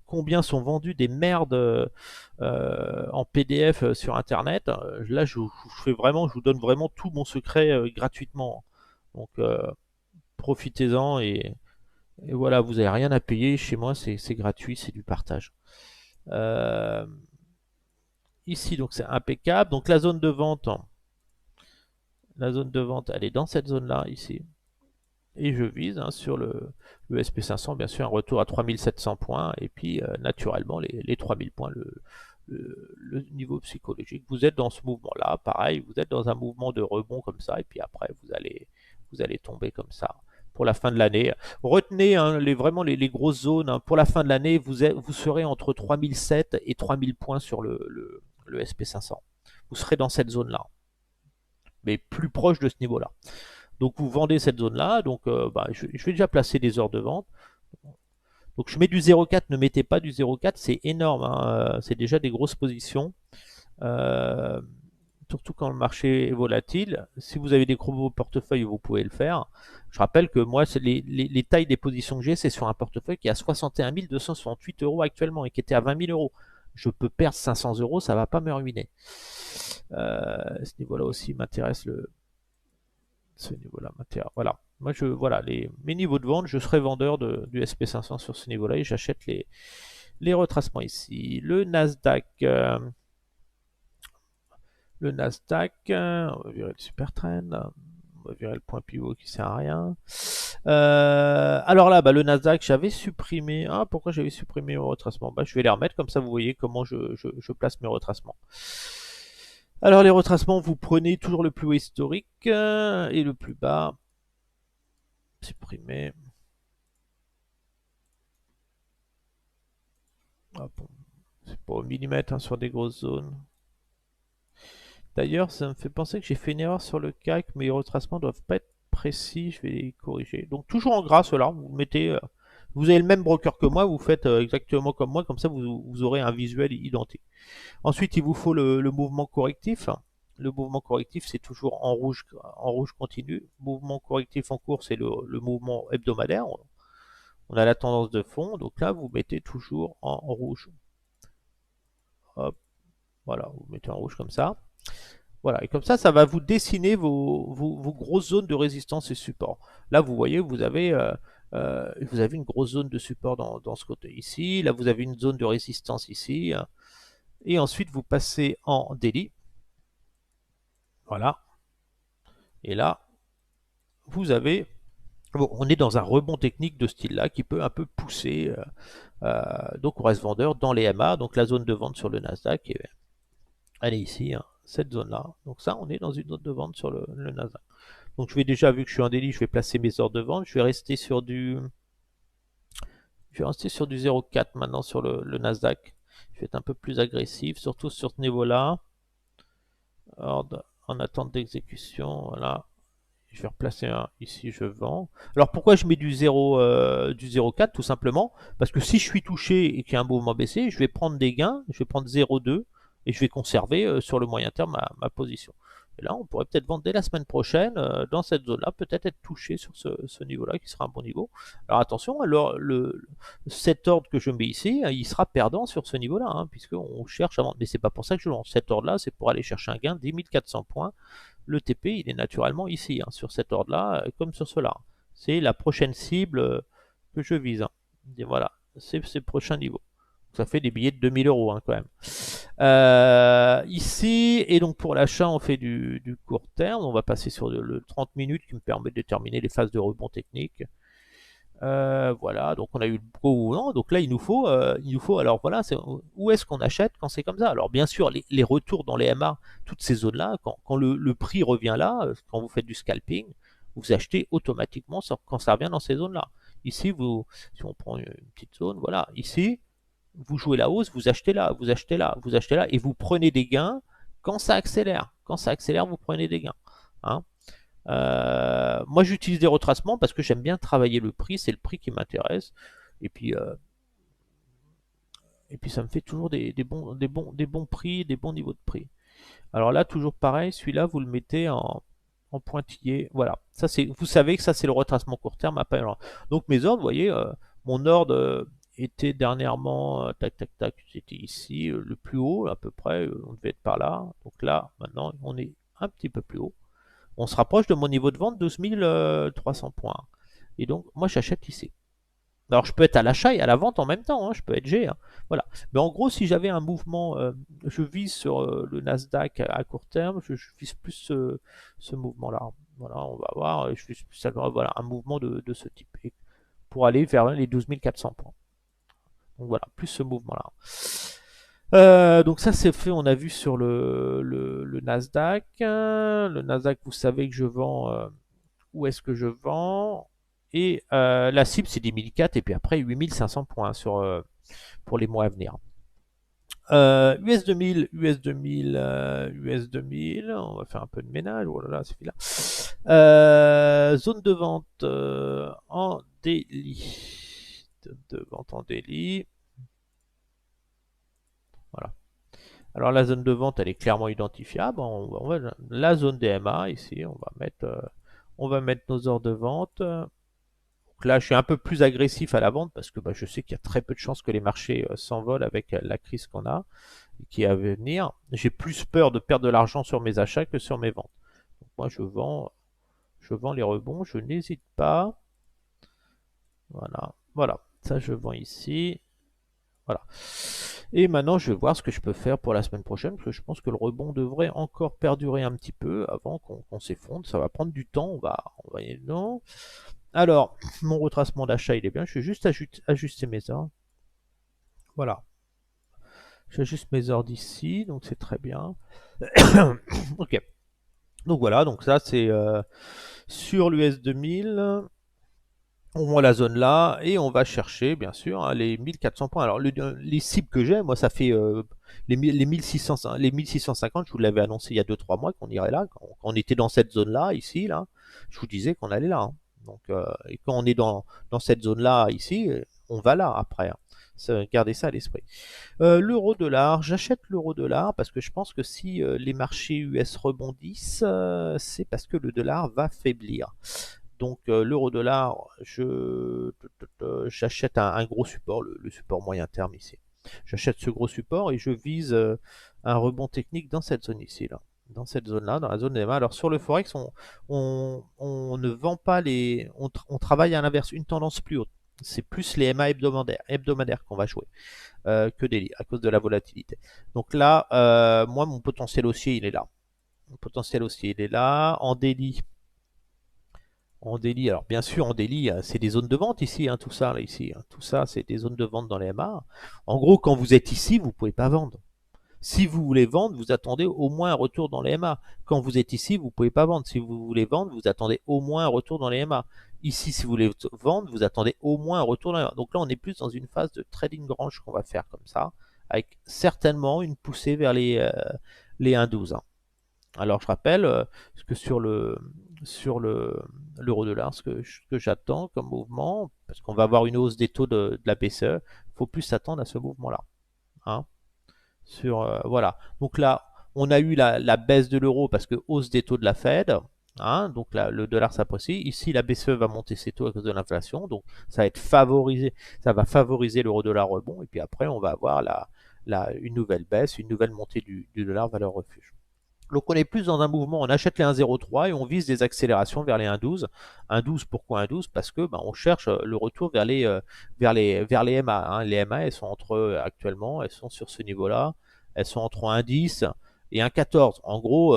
combien sont vendues des merdes en PDF sur Internet. Là, je vous donne vraiment tout mon secret gratuitement. Donc, profitez-en et voilà, vous n'avez rien à payer. Chez moi, c'est gratuit, c'est du partage. Euh, Ici, donc c'est impeccable. Donc la zone de vente, elle est dans cette zone-là, ici. Et je vise hein, sur le SP500, bien sûr, un retour à 3700 points, et puis naturellement les 3000 points, le niveau psychologique. Vous êtes dans ce mouvement-là, pareil, vous êtes dans un mouvement de rebond comme ça, et puis après, vous allez tomber comme ça pour la fin de l'année. Retenez hein, vraiment les grosses zones. Hein. Pour la fin de l'année, vous serez entre 3007 et 3000 points sur le SP500. Vous serez dans cette zone-là, mais plus proche de ce niveau-là. Donc vous vendez cette zone-là, donc je vais déjà placer des heures de vente. Donc je mets du 0,4, ne mettez pas du 0,4, c'est énorme, hein, c'est déjà des grosses positions. Surtout quand le marché est volatile. Si vous avez des gros portefeuilles, vous pouvez le faire. Je rappelle que moi, les tailles des positions que j'ai, c'est sur un portefeuille qui est à 61 268 euros actuellement et qui était à 20 000 euros. Je peux perdre 500 euros, ça ne va pas me ruiner. Ce niveau-là aussi m'intéresse ce niveau-là. Voilà. Moi, voilà, mes niveaux de vente, je serai vendeur du SP500 sur ce niveau-là et j'achète les retracements ici. Le Nasdaq, on va virer le super trend, on va virer le point pivot qui sert à rien. Alors là, le Nasdaq, j'avais supprimé. Ah, pourquoi j'avais supprimé mes retracements? Je vais les remettre comme ça, vous voyez comment je place mes retracements. Alors les retracements, vous prenez toujours le plus haut historique et le plus bas. Supprimer. Ah bon, c'est pas au millimètre hein, sur des grosses zones. D'ailleurs, ça me fait penser que j'ai fait une erreur sur le CAC, mes retracements doivent pas être précis, je vais les corriger. Donc toujours en gras cela, vous mettez, vous avez le même broker que moi, vous faites exactement comme moi, comme ça vous aurez un visuel identique. Ensuite, il vous faut le mouvement correctif. Le mouvement correctif, c'est toujours en rouge continu. Mouvement correctif en cours, c'est le mouvement hebdomadaire. On a la tendance de fond, donc là, vous mettez toujours en rouge. Hop, voilà, vous mettez en rouge comme ça. Voilà, et comme ça va vous dessiner vos grosses zones de résistance et support. Là, vous voyez, vous avez Vous avez une grosse zone de support dans ce côté ici. Là, vous avez une zone de résistance ici. Et ensuite, vous passez en daily. Voilà. Et là, vous avez... Bon, on est dans un rebond technique de ce style-là qui peut un peu pousser. Donc, on reste vendeur dans les MA. Donc, la zone de vente sur le Nasdaq, elle est ici, hein, cette zone-là. Donc ça, on est dans une zone de vente sur le Nasdaq. Donc je vais déjà, vu que je suis en délit, je vais placer mes ordres de vente. Je vais rester sur du 0,4 maintenant sur le Nasdaq. Je vais être un peu plus agressif, surtout sur ce niveau-là. Ordre en attente d'exécution, voilà. Je vais replacer un ici, je vends. Alors pourquoi je mets du 0,4? Tout simplement parce que si je suis touché et qu'il y a un mouvement baissier, je vais prendre des gains, je vais prendre 0,2 et je vais conserver sur le moyen terme ma position. Et là, on pourrait peut-être vendre dès la semaine prochaine dans cette zone-là, peut-être être touché sur ce niveau-là qui sera un bon niveau. Alors attention, alors cet ordre que je mets ici, il sera perdant sur ce niveau-là, hein, puisqu'on cherche à vendre. Mais c'est pas pour ça que je lance cet ordre-là, c'est pour aller chercher un gain 10 400 points. Le TP, il est naturellement ici, hein, sur cet ordre-là, comme sur cela. C'est la prochaine cible que je vise. Hein. Et voilà, c'est ces prochains niveaux. Ça fait des billets de 2000 euros hein, quand même. Ici, et donc pour l'achat, on fait du court terme. On va passer sur le 30 minutes qui me permet de déterminer les phases de rebond technique. Voilà, donc on a eu le gros mouvement. Donc là, il nous faut alors voilà, où est-ce qu'on achète quand c'est comme ça? Alors bien sûr, les retours dans les MA, toutes ces zones-là, quand le prix revient là, quand vous faites du scalping, vous achetez automatiquement quand ça revient dans ces zones-là. Ici, si on prend une petite zone, voilà, ici, vous jouez la hausse, vous achetez là, vous achetez là, vous achetez là, et vous prenez des gains quand ça accélère. Quand ça accélère, vous prenez des gains. Hein. Moi, j'utilise des retracements parce que j'aime bien travailler le prix, c'est le prix qui m'intéresse. Et puis, ça me fait toujours des bons prix, des bons niveaux de prix. Alors là, toujours pareil, celui-là, vous le mettez en pointillé. Voilà, ça c'est, vous savez que ça c'est le retracement court terme. Donc mes ordres, vous voyez, mon ordre était dernièrement, tac tac tac, c'était ici, le plus haut à peu près, on devait être par là. Donc là, maintenant, on est un petit peu plus haut. On se rapproche de mon niveau de vente, 12 300 points. Et donc, moi, j'achète ici. Alors, je peux être à l'achat et à la vente en même temps, hein, je peux être G. Hein. Voilà. Mais en gros, si j'avais un mouvement, je vise sur le Nasdaq à court terme, je vise plus ce mouvement-là. Voilà, on va voir, je vise plus voilà, un mouvement de ce type. Et pour aller vers les 12 400 points. Donc voilà, plus ce mouvement-là. Donc ça c'est fait, on a vu sur le Nasdaq. Le Nasdaq, vous savez que je vends, où est-ce que je vends? Et la cible c'est 10 400 et puis après 8500 points pour les mois à venir. US 2000, US 2000, US 2000, on va faire un peu de ménage, oh là là, c'est là. Zone de vente en daily. Zone de vente en daily. Voilà. Alors la zone de vente, elle est clairement identifiable. La zone DMA ici, on va mettre nos ordres de vente. Donc là, je suis un peu plus agressif à la vente parce que je sais qu'il y a très peu de chances que les marchés s'envolent avec la crise qu'on a et qui est à venir. J'ai plus peur de perdre de l'argent sur mes achats que sur mes ventes. Donc moi, je vends les rebonds, je n'hésite pas. Voilà, voilà. Ça, je vends ici. Voilà. Et maintenant, je vais voir ce que je peux faire pour la semaine prochaine, parce que je pense que le rebond devrait encore perdurer un petit peu avant qu'on s'effondre. Ça va prendre du temps, on va y aller dedans. Alors, mon retracement d'achat, il est bien. Je vais juste ajuster mes ordres. Voilà. J'ajuste mes ordres ici, donc c'est très bien. Ok. Donc voilà, donc ça c'est sur l'US 2000. On voit la zone là et on va chercher bien sûr hein, les 1400 points. Alors les cibles que j'ai, moi ça fait les 1600, les 1650, je vous l'avais annoncé il y a 2-3 mois qu'on irait là. Quand on était dans cette zone là, ici, là, je vous disais qu'on allait là. Hein. Donc, et quand on est dans cette zone là, ici, on va là après. Hein. Gardez ça à l'esprit. L'euro-dollar, j'achète l'euro-dollar parce que je pense que si les marchés US rebondissent, c'est parce que le dollar va faiblir. Donc l'euro-dollar, j'achète un gros support, le support moyen terme ici. J'achète ce gros support et je vise un rebond technique dans cette zone ici. Là. dans cette zone-là, dans la zone des EMA. Alors sur le Forex, on ne vend pas on travaille à l'inverse, une tendance plus haute. C'est plus les EMA hebdomadaires qu'on va jouer que daily, à cause de la volatilité. Donc là, moi, mon potentiel haussier, il est là. Mon potentiel haussier, il est là. En daily, alors bien sûr, en daily, c'est des zones de vente ici, hein, tout ça, là, ici. Hein. Tout ça, c'est des zones de vente dans les EMA. En gros, quand vous êtes ici, vous ne pouvez pas vendre. Si vous voulez vendre, vous attendez au moins un retour dans les MA. Quand vous êtes ici, vous ne pouvez pas vendre. Si vous voulez vendre, vous attendez au moins un retour dans les MA. Ici, si vous voulez vendre, vous attendez au moins un retour dans les MA. Donc là, on est plus dans une phase de trading range qu'on va faire comme ça, avec certainement une poussée vers les 1,12. Hein. Alors, je rappelle ce que sur l'euro-dollar, ce que j'attends comme mouvement, parce qu'on va avoir une hausse des taux de la BCE, il faut plus s'attendre à ce mouvement-là. Hein. Voilà. Donc là, on a eu la baisse de l'euro parce que hausse des taux de la Fed. Hein, donc là, le dollar s'apprécie. Ici, la BCE va monter ses taux à cause de l'inflation. Donc ça va favoriser l'euro-dollar rebond. Et puis après, on va avoir une nouvelle baisse, une nouvelle montée du dollar valeur refuge. Donc on est plus dans un mouvement, on achète les 1,03 et on vise des accélérations vers les 1,12. 1,12, pourquoi 1,12? Parce que on cherche le retour vers les MA. Hein. Les MA, elles sont actuellement, elles sont sur ce niveau-là. Elles sont entre 1,10 et 1,14. En gros,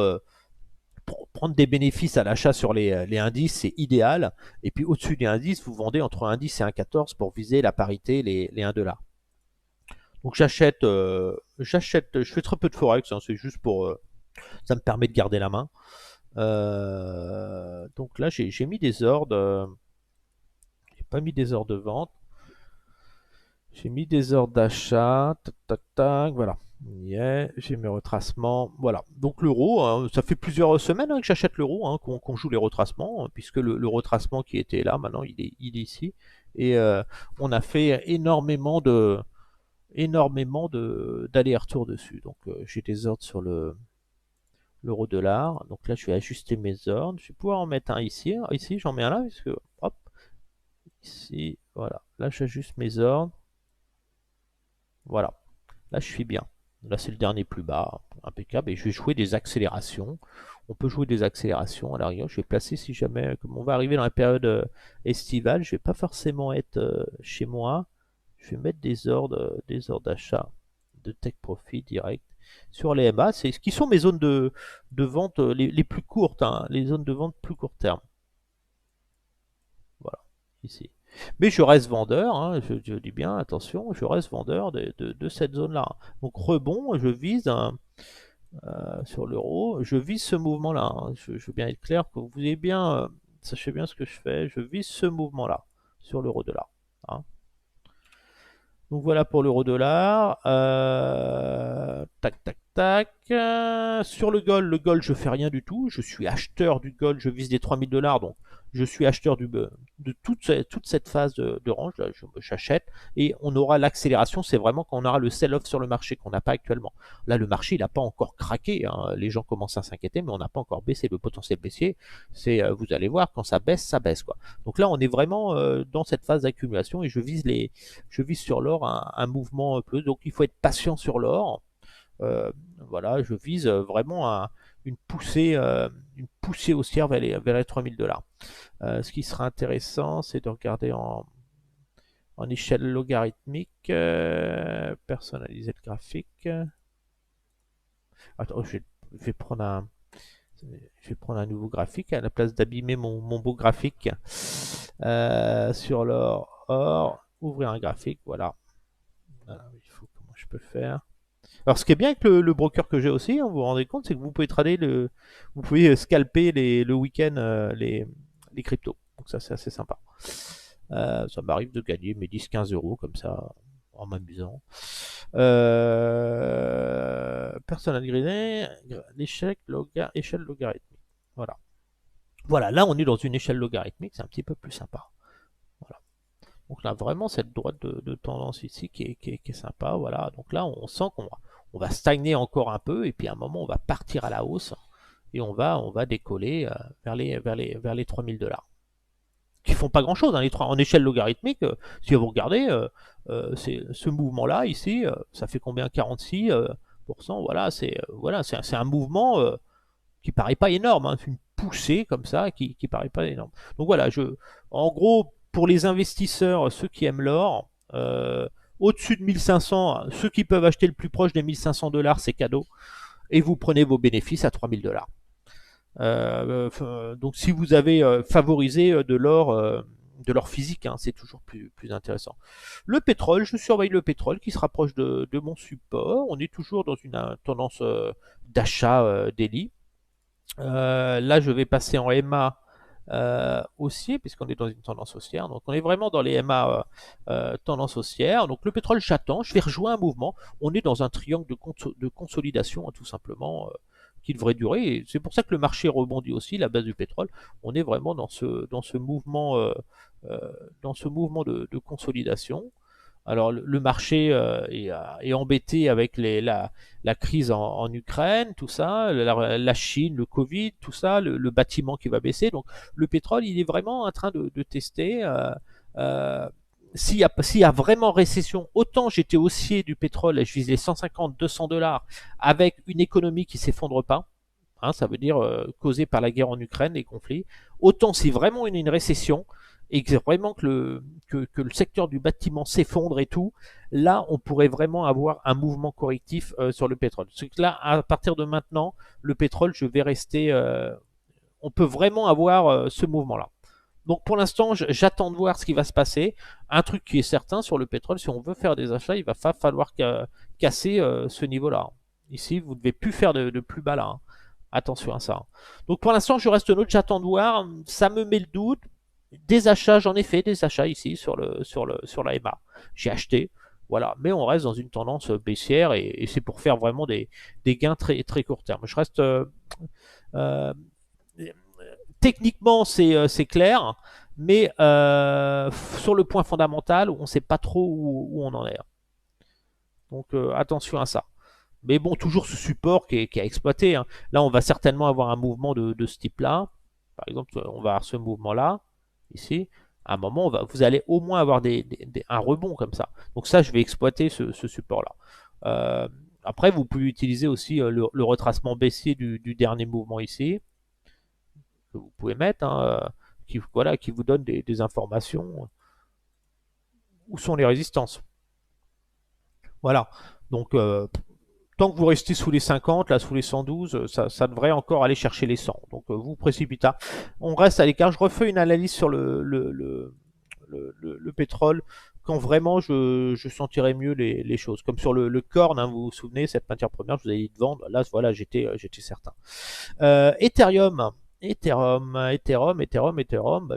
prendre des bénéfices à l'achat sur les 1,10, c'est idéal. Et puis au-dessus des 1,10, vous vendez entre 1,10 et 1,14 pour viser la parité, les 1 $. Donc j'achète, je fais très peu de forex, hein, c'est juste pour, ça me permet de garder la main. Donc là, j'ai mis des ordres. J'ai pas mis des ordres de vente. J'ai mis des ordres d'achat. Tac, tac, tac. Voilà. Yeah, j'ai mes retracements. Voilà. Donc l'euro, hein, ça fait plusieurs semaines que j'achète l'euro, hein, qu'on joue les retracements, puisque le retracement qui était là, maintenant, il est ici. Et on a fait énormément d'aller-retour dessus. Donc j'ai des ordres sur l'euro-dollar. Donc là, je vais ajuster mes ordres. Je vais pouvoir en mettre un ici. Ici, j'en mets un là, parce que, hop, ici, voilà. Là, j'ajuste mes ordres. Voilà. Là, je suis bien. Là, c'est le dernier plus bas. Impeccable. Et je vais jouer des accélérations. On peut jouer des accélérations à l'arrière. Je vais placer, si jamais, comme on va arriver dans la période estivale, je vais pas forcément être chez moi. Je vais mettre des ordres d'achat de take profit direct sur les MA. C'est ce qui sont mes zones de vente les plus courtes, hein, les zones de vente plus court terme. Voilà, ici. Mais je reste vendeur, hein, je dis bien, attention, je reste vendeur de cette zone-là. Donc rebond, je vise sur l'euro, je vise ce mouvement-là. Hein. Je veux bien être clair, que vous ayez bien, sachez bien ce que je fais, je vise ce mouvement-là sur l'euro-dollar. Hein. Donc voilà pour l'euro-dollar. Tac, tac, tac. Sur le gold, je fais rien du tout. Je suis acheteur du gold, je vise des 3000 $. Donc je suis acheteur de toute cette phase de range. J'achète et on aura l'accélération. C'est vraiment quand on aura le sell-off sur le marché qu'on n'a pas actuellement. Là, le marché, il n'a pas encore craqué. Hein. Les gens commencent à s'inquiéter, mais on n'a pas encore baissé. Le potentiel baissier, vous allez voir, quand ça baisse, ça baisse. Quoi. Donc là, on est vraiment dans cette phase d'accumulation et je vise sur l'or un mouvement plus. Donc il faut être patient sur l'or. Voilà, je vise vraiment une poussée haussière vers les 3000 $. Ce qui sera intéressant, c'est de regarder en échelle logarithmique, personnaliser le graphique. Attends, je vais prendre un nouveau graphique à la place d'abîmer mon beau graphique sur l'or. Ouvrir un graphique, voilà. Il faut, comment je peux faire. Alors, ce qui est bien avec le broker que j'ai aussi, hein, vous vous rendez compte, c'est que vous pouvez vous pouvez scalper le week-end les cryptos. Donc ça, c'est assez sympa. Ça m'arrive de gagner mes 10-15 euros comme ça, en m'amusant. Personal gradé, échelle logarithmique. Voilà. Voilà, là on est dans une échelle logarithmique, c'est un petit peu plus sympa. Voilà. Donc là, vraiment, cette droite de tendance ici qui est sympa. Voilà. Donc là, on sent qu'on va stagner encore un peu. Et puis à un moment, on va partir à la hausse. Et on va décoller vers les 3000 $. Qui font pas grand chose. Hein, en échelle logarithmique, si vous regardez, ce mouvement-là, ici, ça fait combien? 46%. Voilà, c'est un mouvement. qui paraît pas énorme, hein, c'est une poussée comme ça qui paraît pas énorme. Donc voilà, en gros, pour les investisseurs, ceux qui aiment l'or, au-dessus de 1500, ceux qui peuvent acheter le plus proche des 1500 $, c'est cadeau, et vous prenez vos bénéfices à 3000 $. Donc si vous avez favorisé de l'or physique, hein, c'est toujours plus intéressant. Le pétrole, je surveille le pétrole qui se rapproche de mon support. On est toujours dans une tendance d'achat daily. Là, je vais passer en MA haussier, puisqu'on est dans une tendance haussière. Donc, on est vraiment dans les MA tendance haussière. Donc, le pétrole, j'attends. Je vais rejoindre un mouvement. On est dans un triangle de consolidation, hein, tout simplement, qui devrait durer. Et c'est pour ça que le marché rebondit aussi, la base du pétrole. On est vraiment euh, dans ce mouvement de consolidation. Alors le marché est embêté avec la crise en Ukraine, tout ça, la Chine, le Covid, tout ça, le bâtiment qui va baisser. Donc le pétrole, il est vraiment en train de tester. Euh, s'il y a vraiment récession, autant j'étais haussier du pétrole et je visais 150-200 $ avec une économie qui s'effondre pas. Hein, ça veut dire causée par la guerre en Ukraine, les conflits. Autant si vraiment il y a une récession, et que vraiment que le secteur du bâtiment s'effondre et tout, là, on pourrait vraiment avoir un mouvement correctif sur le pétrole. C'est que là, à partir de maintenant, le pétrole, je vais rester... on peut vraiment avoir ce mouvement-là. Donc pour l'instant, j'attends de voir ce qui va se passer. Un truc qui est certain sur le pétrole, si on veut faire des achats, il va falloir casser ce niveau-là. Ici, vous ne devez plus faire de plus bas là. Hein. Attention à ça. Donc pour l'instant, je reste neutre, j'attends de voir. Ça me met le doute. Des achats, j'en ai fait des achats ici sur la MA. J'ai acheté, voilà. Mais on reste dans une tendance baissière et c'est pour faire vraiment des gains très très court terme. Je reste euh, techniquement c'est clair, mais sur le point fondamental, on ne sait pas trop où on en est. Donc attention à ça. Mais bon, toujours ce support qui est à exploiter. Hein. Là, on va certainement avoir un mouvement de ce type-là. Par exemple, on va avoir ce mouvement-là, ici. À un moment, vous allez au moins avoir un rebond comme ça. Donc ça, je vais exploiter ce support-là. Après, vous pouvez utiliser aussi le retracement baissier du dernier mouvement ici, que vous pouvez mettre, hein, qui vous donne des informations. Où sont les résistances? Voilà. Donc, tant que vous restez sous les 50, là sous les 112, ça devrait encore aller chercher les 100. Donc vous précipitez. On reste à l'écart. Je refais une analyse sur le pétrole quand vraiment je sentirai mieux les choses. Comme sur le corn, hein, vous vous souvenez, cette matière première, je vous avais dit de vendre. Là, voilà, j'étais certain. Ethereum. Ethereum,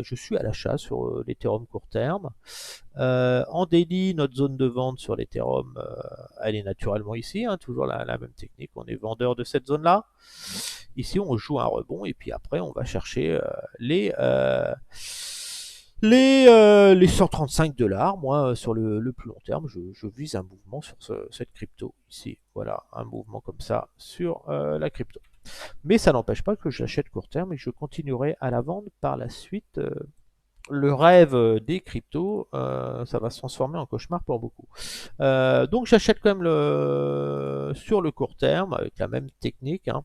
je suis à l'achat sur l'Ethereum court terme. En daily, notre zone de vente sur l'Ethereum, elle est naturellement ici, hein, toujours la même technique, on est vendeur de cette zone-là. Ici, on joue un rebond et puis après, on va chercher les 135 $. Moi, sur le plus long terme, je vise un mouvement sur cette crypto ici. Voilà, un mouvement comme ça sur la crypto. Mais ça n'empêche pas que j'achète court terme et que je continuerai à la vendre par la suite. Le rêve des cryptos, ça va se transformer en cauchemar pour beaucoup. Donc j'achète quand même sur le court terme avec la même technique. Hein.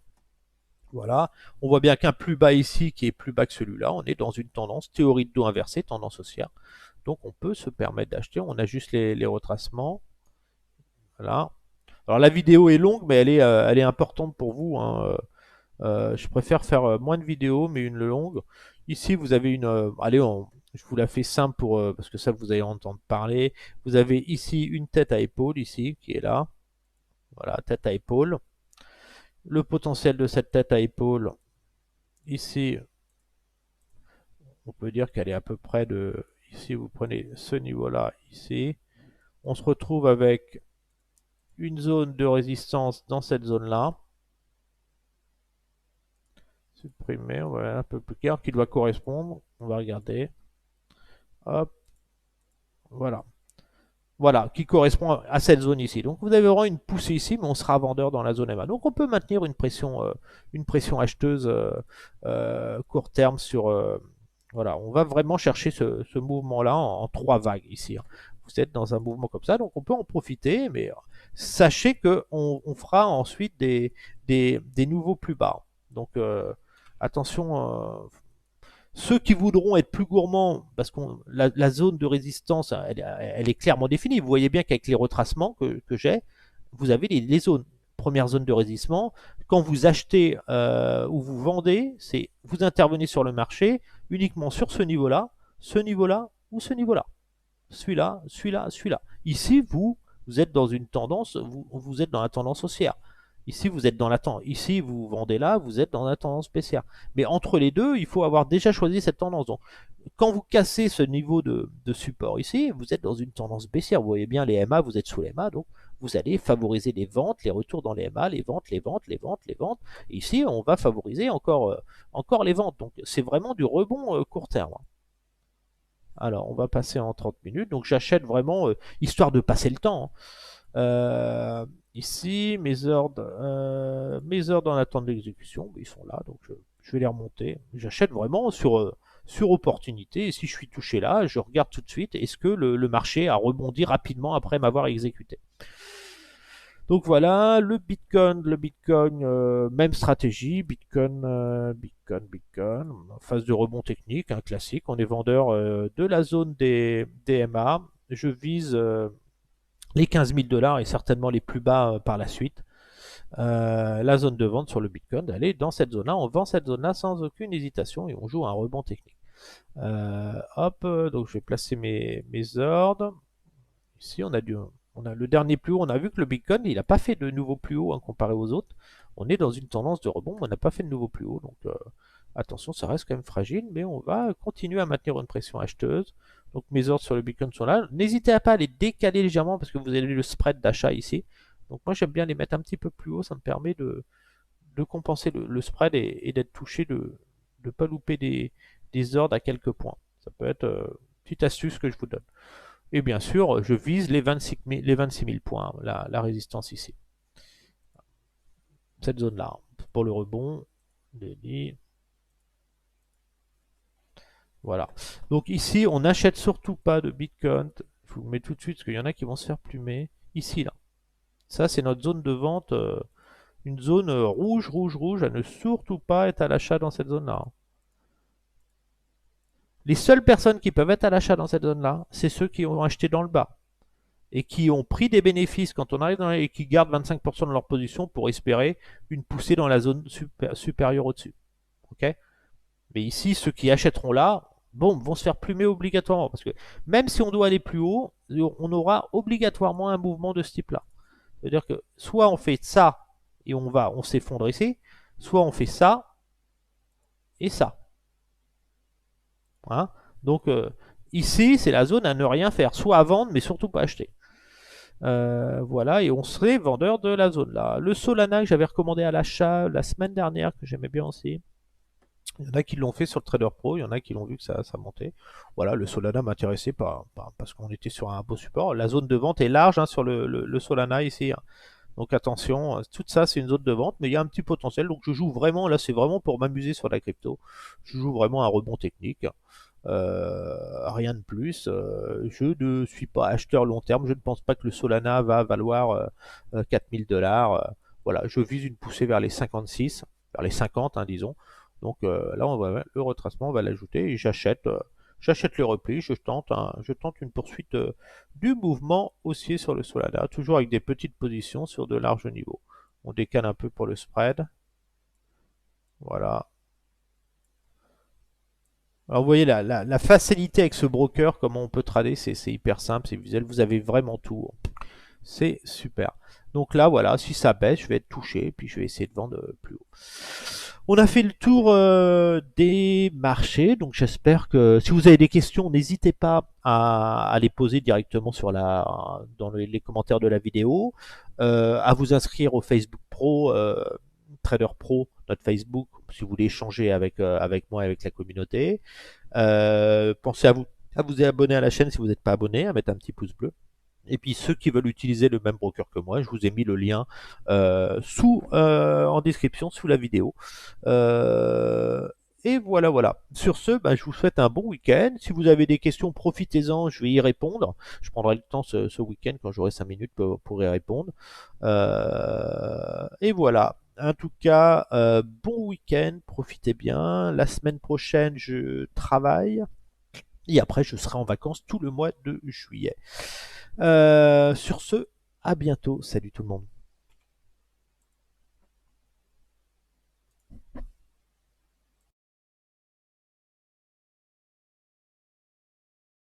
Voilà, on voit bien qu'un plus bas ici qui est plus bas que celui-là, on est dans une tendance théorie de dos inversé, tendance haussière. Donc on peut se permettre d'acheter, on a juste les retracements. Voilà. Alors la vidéo est longue, mais elle est importante pour vous. Hein. Je préfère faire moins de vidéos, mais une longue. Ici, vous avez une... allez, je vous la fais simple parce que ça, vous allez entendre parler. Vous avez ici une tête à épaule, ici, qui est là. Voilà, tête à épaule. Le potentiel de cette tête à épaule, ici, on peut dire qu'elle est à peu près de... Ici, vous prenez ce niveau-là, ici. On se retrouve avec une zone de résistance dans cette zone-là. Supprimer, on va un peu plus clair, qui doit correspondre. On va regarder. Hop, voilà. Voilà, qui correspond à cette zone ici. Donc vous avez vraiment une poussée ici, mais on sera vendeur dans la zone MA. Donc on peut maintenir une pression acheteuse court terme sur... voilà, on va vraiment chercher ce mouvement-là en 3 vagues ici. Hein. Vous êtes dans un mouvement comme ça, donc on peut en profiter, mais sachez qu'on fera ensuite des nouveaux plus bas. Donc attention, ceux qui voudront être plus gourmands, parce que la zone de résistance, elle est clairement définie. Vous voyez bien qu'avec les retracements que j'ai, vous avez les zones. Première zone de résistance. Quand vous achetez ou vous vendez, c'est vous intervenez sur le marché uniquement sur ce niveau-là ou ce niveau-là. Celui-là, celui-là, celui-là. Ici, vous êtes dans une tendance, vous êtes dans la tendance haussière. Ici, vous êtes dans la tendance. Ici, vous vendez là, vous êtes dans la tendance baissière. Mais entre les deux, il faut avoir déjà choisi cette tendance. Donc, quand vous cassez ce niveau de support ici, vous êtes dans une tendance baissière. Vous voyez bien les MA, vous êtes sous les MA, donc vous allez favoriser les ventes, les retours dans les MA, les ventes, les ventes, les ventes, les ventes. Et ici, on va favoriser encore les ventes. Donc, c'est vraiment du rebond court terme. Alors, on va passer en 30 minutes. Donc, j'achète vraiment, histoire de passer le temps. Ici, mes ordres en attente d'exécution, ils sont là, donc je vais les remonter. J'achète vraiment sur opportunité. Et si je suis touché là, je regarde tout de suite, est-ce que le marché a rebondi rapidement après m'avoir exécuté. Donc voilà, le Bitcoin, même stratégie, Bitcoin, phase de rebond technique, un classique. On est vendeur de la zone des DMA. Je vise les 15 000 $ et certainement les plus bas par la suite. La zone de vente sur le Bitcoin, elle est dans cette zone-là. On vend cette zone-là sans aucune hésitation et on joue un rebond technique. Hop, donc je vais placer mes ordres. Ici, on a le dernier plus haut. On a vu que le Bitcoin, il n'a pas fait de nouveau plus haut comparé aux autres. On est dans une tendance de rebond, mais on n'a pas fait de nouveau plus haut. Donc attention, ça reste quand même fragile, mais on va continuer à maintenir une pression acheteuse. Donc mes ordres sur le Bitcoin sont là. N'hésitez pas à les décaler légèrement parce que vous avez le spread d'achat ici. Donc moi j'aime bien les mettre un petit peu plus haut, ça me permet de compenser le spread et d'être touché, de ne pas louper des ordres à quelques points. Ça peut être une petite astuce que je vous donne. Et bien sûr, je vise les 26 000 points, la résistance ici. Cette zone-là, pour le rebond. Voilà. Donc ici, on n'achète surtout pas de Bitcoin. Je vous le mets tout de suite parce qu'il y en a qui vont se faire plumer. Ici, là. Ça, c'est notre zone de vente. Une zone rouge, rouge, rouge. À ne surtout pas être à l'achat dans cette zone-là. Les seules personnes qui peuvent être à l'achat dans cette zone-là, c'est ceux qui ont acheté dans le bas. Et qui ont pris des bénéfices quand on arrive dans et qui gardent 25% de leur position pour espérer une poussée dans la zone supérieure au-dessus. Ok. Mais ici, ceux qui achèteront là, bon, vont se faire plumer obligatoirement. Parce que même si on doit aller plus haut, on aura obligatoirement un mouvement de ce type-là. C'est-à-dire que soit on fait ça et on s'effondre ici, soit on fait ça et ça. Hein. Donc ici, c'est la zone à ne rien faire. Soit à vendre, mais surtout pas acheter. Voilà, et on serait vendeur de la zone là. Le Solana que j'avais recommandé à l'achat la semaine dernière, que j'aimais bien aussi. Il y en a qui l'ont fait sur le Trader Pro, il y en a qui l'ont vu que ça montait. Voilà, le Solana m'intéressait parce qu'on était sur un beau support. La zone de vente est large sur le Solana ici. Hein. Donc attention, tout ça c'est une zone de vente, mais il y a un petit potentiel. Donc je joue vraiment, là c'est vraiment pour m'amuser sur la crypto. Je joue vraiment un rebond technique. Rien de plus. Je ne suis pas acheteur long terme. Je ne pense pas que le Solana va valoir 4000 $. Voilà, je vise une poussée vers les 56, vers les 50, hein, disons. Donc là, le retracement, on va l'ajouter et j'achète le repli. Je tente une poursuite du mouvement haussier sur le Solana, toujours avec des petites positions sur de larges niveaux. On décale un peu pour le spread. Voilà. Alors vous voyez la facilité avec ce broker, comment on peut trader, c'est hyper simple, c'est visuel, vous avez vraiment tout. C'est super. Donc là, voilà, si ça baisse, je vais être touché, puis je vais essayer de vendre plus haut. On a fait le tour des marchés, donc j'espère que si vous avez des questions, n'hésitez pas à les poser directement dans les commentaires de la vidéo, à vous inscrire au Facebook Pro, Trader Pro, notre Facebook, si vous voulez échanger avec moi et avec la communauté. Pensez à vous abonner à la chaîne si vous n'êtes pas abonné, à mettre un petit pouce bleu. Et puis ceux qui veulent utiliser le même broker que moi, je vous ai mis le lien en description sous la vidéo. Et voilà. Sur ce, je vous souhaite un bon week-end. Si vous avez des questions, profitez-en, je vais y répondre. Je prendrai le temps ce week-end quand j'aurai 5 minutes pour y répondre. Et voilà. En tout cas, bon week-end, profitez bien. La semaine prochaine, je travaille. Et après, je serai en vacances tout le mois de juillet. Sur ce, à bientôt. Salut tout le monde.